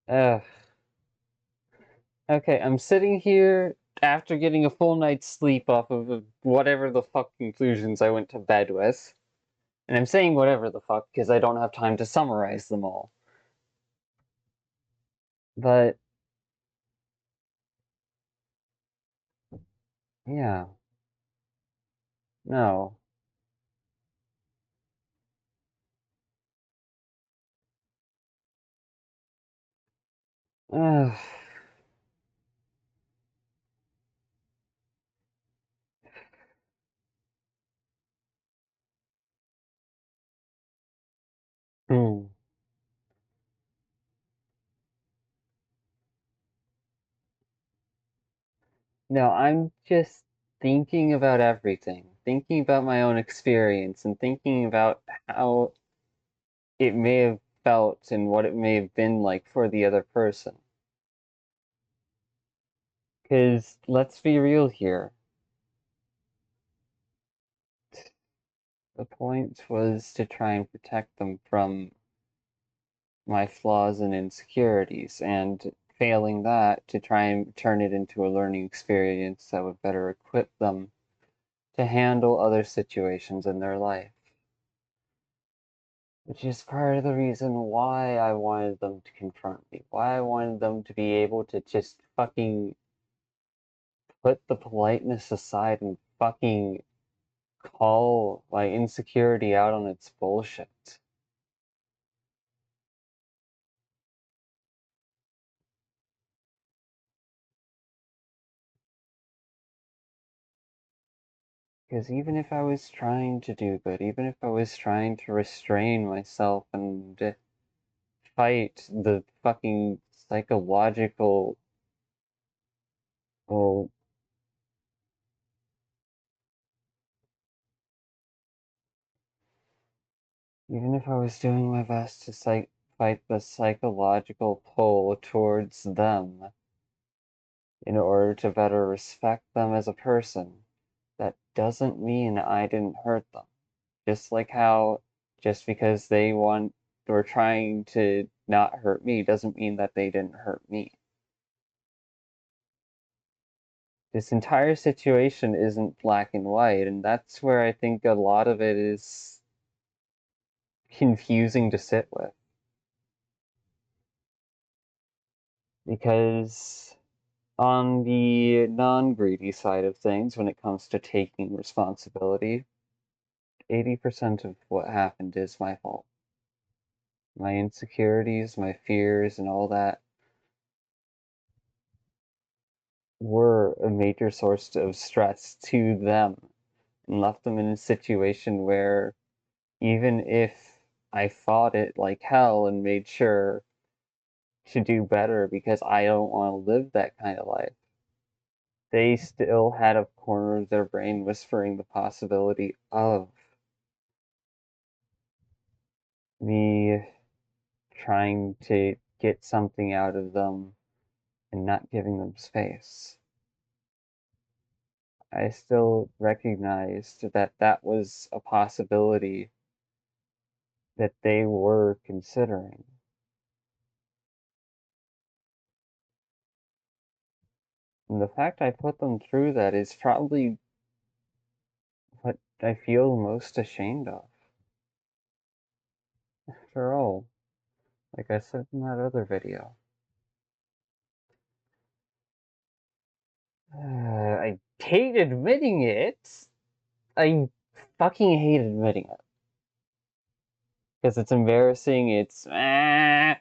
Ugh. Okay, I'm sitting here after getting a full night's sleep off of whatever the fuck conclusions I went to bed with. And I'm saying whatever the fuck because I don't have time to summarize them all. But, yeah, no. Ugh. Hmm. No, I'm just thinking about everything, thinking about my own experience, and thinking about how it may have felt and what it may have been like for the other person. Because let's be real here. The point was to try and protect them from my flaws and insecurities, and failing that, to try and turn it into a learning experience that would better equip them to handle other situations in their life. Which is part of the reason why I wanted them to confront me, why I wanted them to be able to just fucking put the politeness aside and fucking call my insecurity out on its bullshit. Because even if I was trying to do good, even if I was trying to restrain myself and fight the fucking psychological, well, even if I was doing my best to fight the psychological pull towards them in order to better respect them as a person, that doesn't mean I didn't hurt them. Just like how just because they were trying to not hurt me doesn't mean that they didn't hurt me. This entire situation isn't black and white, and that's where I think a lot of it is confusing to sit with. Because on the non-greedy side of things, when it comes to taking responsibility, 80% of what happened is my fault. My insecurities, my fears, and all that were a major source of stress to them and left them in a situation where even if I fought it like hell and made sure to do better because I don't want to live that kind of life, they still had a corner of their brain whispering the possibility of me trying to get something out of them and not giving them space. I still recognized that that was a possibility that they were considering. And the fact I put them through that is probably what I feel most ashamed of. After all, like I said in that other video, I hate admitting it. I fucking hate admitting it. Because it's embarrassing, it's. But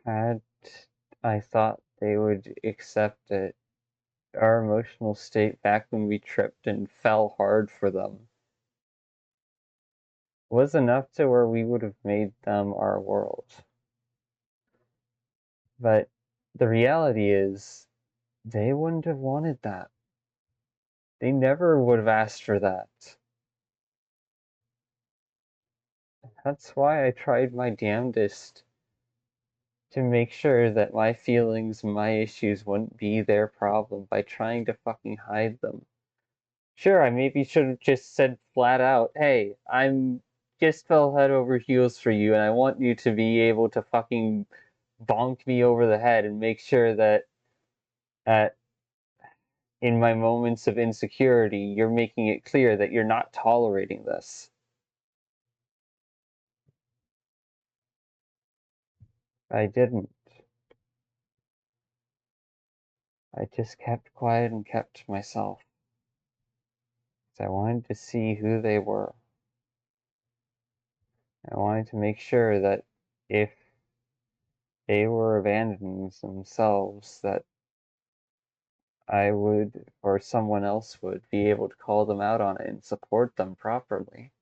had I thought they would accept it, our emotional state back when we tripped and fell hard for them was enough to where we would have made them our world. But the reality is, they wouldn't have wanted that. They never would have asked for that. That's why I tried my damnedest to make sure that my feelings, my issues wouldn't be their problem by trying to fucking hide them. Sure, I maybe should have just said flat out, hey, I'm just fell head over heels for you, and I want you to be able to fucking bonk me over the head and make sure that at in my moments of insecurity, you're making it clear that you're not tolerating this. I didn't. I just kept quiet and kept to myself. 'Cause I wanted to see who they were. I wanted to make sure that if they were abandoning themselves, that I would, or someone else would, be able to call them out on it and support them properly.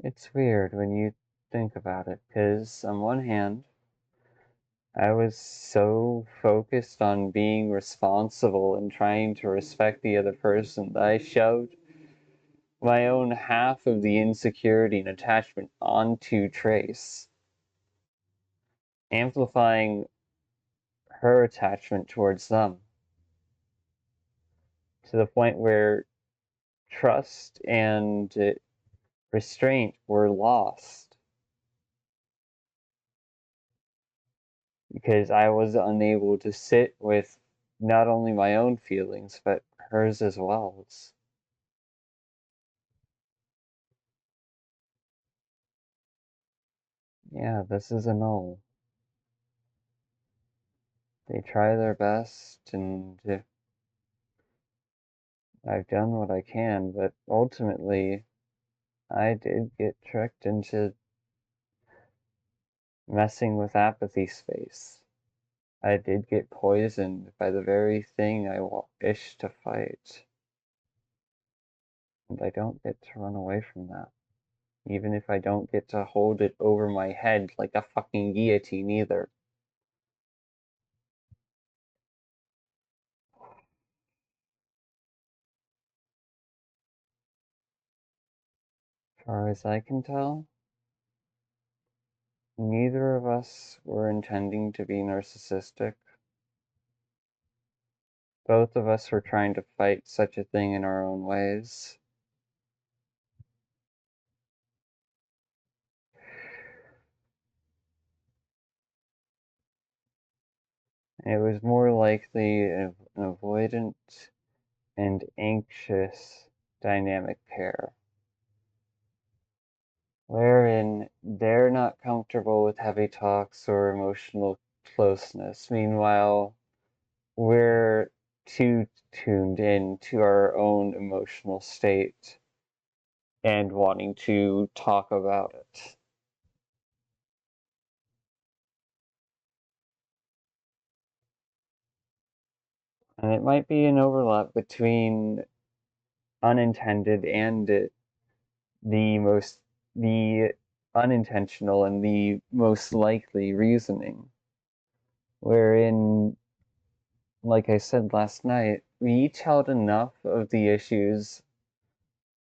It's weird when you think about it, because on one hand, I was so focused on being responsible and trying to respect the other person that I shoved my own half of the insecurity and attachment onto Trace, amplifying her attachment towards them to the point where trust and restraint were lost because I was unable to sit with not only my own feelings but hers as well. Yeah, this is a no. They try their best, and I've done what I can, but ultimately, I did get tricked into messing with apathy space. I did get poisoned by the very thing I wish to fight. And I don't get to run away from that. Even if I don't get to hold it over my head like a fucking guillotine either. As far as I can tell, neither of us were intending to be narcissistic. Both of us were trying to fight such a thing in our own ways. It was more likely an avoidant and anxious dynamic pair, wherein they're not comfortable with heavy talks or emotional closeness. Meanwhile, we're too tuned in to our own emotional state and wanting to talk about it. And it might be an overlap between unintended and the most the unintentional and the most likely reasoning, wherein, like I said last night, we each held enough of the issues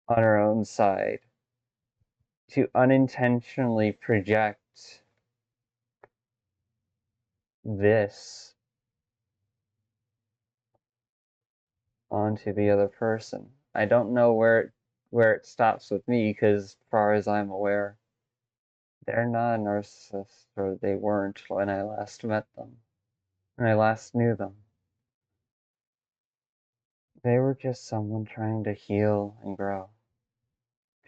on our own side to unintentionally project this onto the other person. I don't know where it stops with me because, as far as I'm aware, they're not a narcissist, or they weren't when I last met them, when I last knew them. They were just someone trying to heal and grow,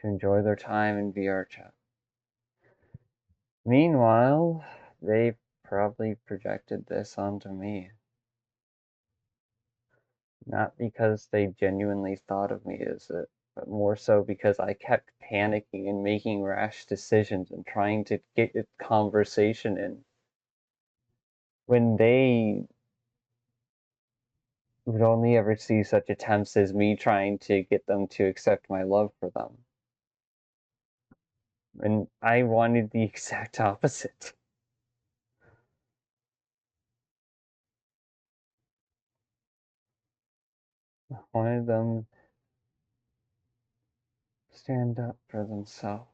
to enjoy their time in VR chat. Meanwhile, they probably projected this onto me. Not because they genuinely thought of me as it, but more so because I kept panicking and making rash decisions and trying to get a conversation in when they would only ever see such attempts as me trying to get them to accept my love for them. And I wanted the exact opposite. I wanted them to stand up for themselves.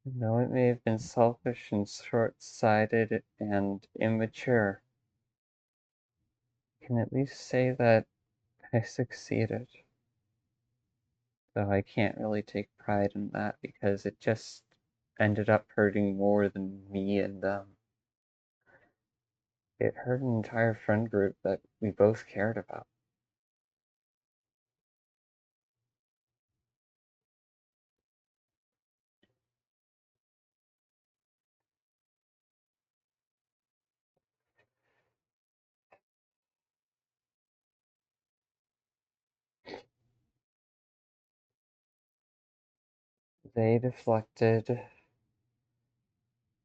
Though it may have been selfish and short-sighted and immature, I can at least say that I succeeded. Though I can't really take pride in that because it just ended up hurting more than me and them. It hurt an entire friend group that we both cared about. They deflected.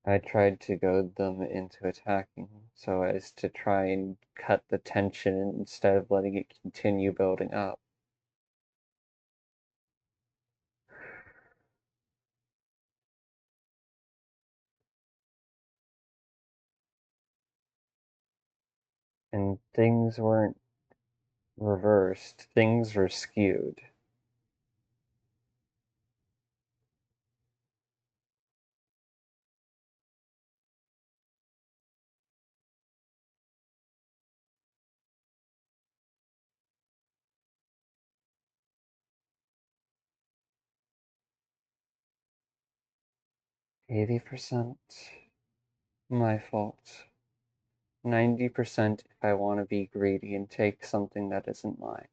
I tried to goad them into attacking so as to try and cut the tension instead of letting it continue building up. And things weren't reversed, things were skewed. 80% my fault. 90% if I want to be greedy and take something that isn't mine.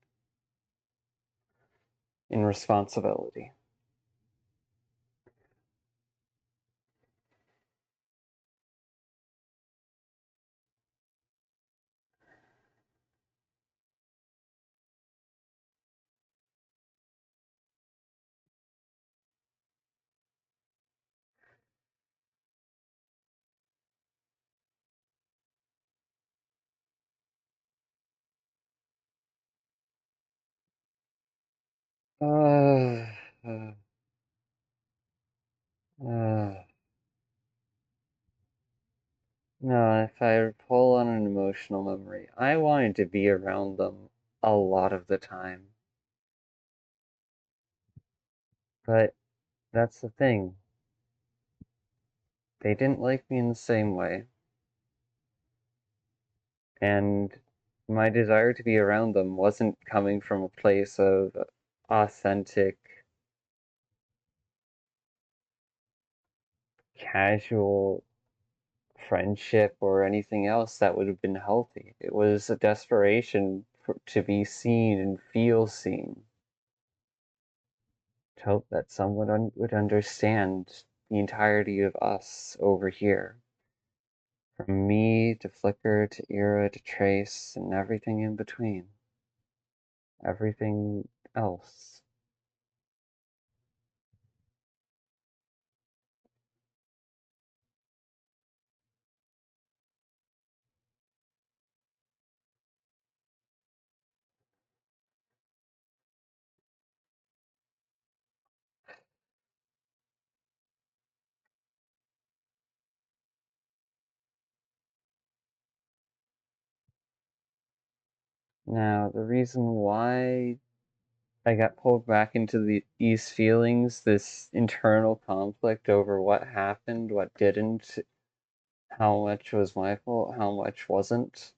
In responsibility. Uh, uh, uh. No, if I pull on an emotional memory, I wanted to be around them a lot of the time. But that's the thing. They didn't like me in the same way. And my desire to be around them wasn't coming from a place of authentic, casual friendship or anything else that would have been healthy. It was a desperation to be seen and feel seen. To hope that someone would understand the entirety of us over here. From me to Flicker to Era to Trace and everything in between. Everything else. Now, the reason why I got pulled back into these feelings, this internal conflict over what happened, what didn't, how much was my fault, how much wasn't.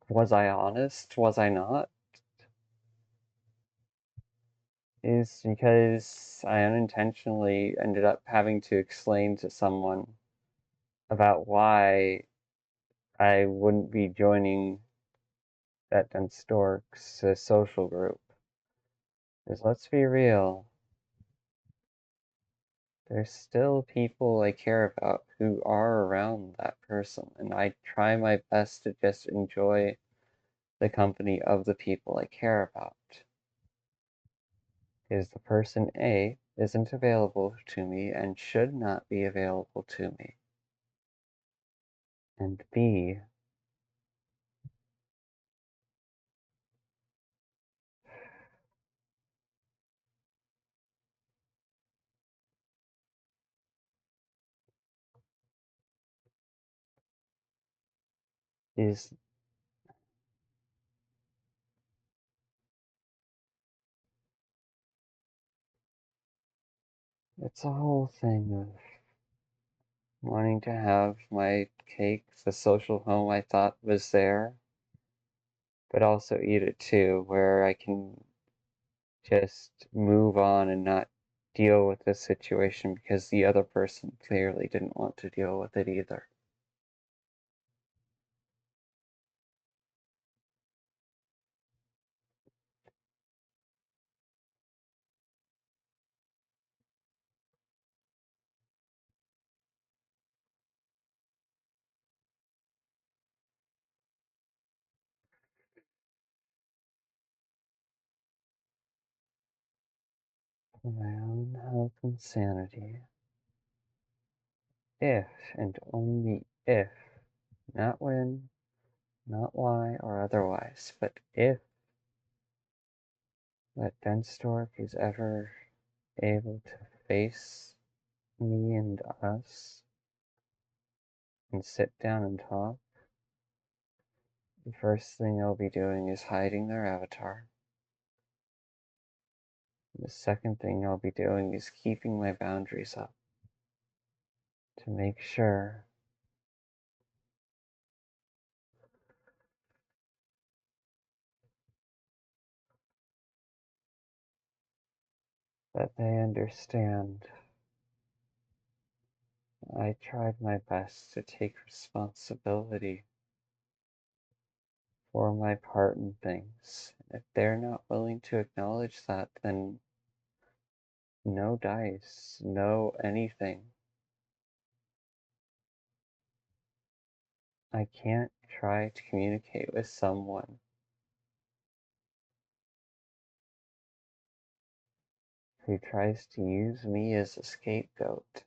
Was I honest? Was I not? Is because I unintentionally ended up having to explain to someone about why I wouldn't be joining that dense storks social group. Because let's be real, there's still people I care about who are around that person, and I try my best to just enjoy the company of the people I care about. Because the person A isn't available to me and should not be available to me. And B is It's a whole thing of wanting to have my cake, the social home I thought was there, but also eat it too, where I can just move on and not deal with this situation because the other person clearly didn't want to deal with it either. For my own health and sanity, if and only if, not when, not why or otherwise, but if that dense stork is ever able to face me and us and sit down and talk, the first thing they'll be doing is hiding their avatar. The second thing I'll be doing is keeping my boundaries up to make sure that they understand I tried my best to take responsibility for my part in things. If they're not willing to acknowledge that, then no dice, no anything. I can't try to communicate with someone who tries to use me as a scapegoat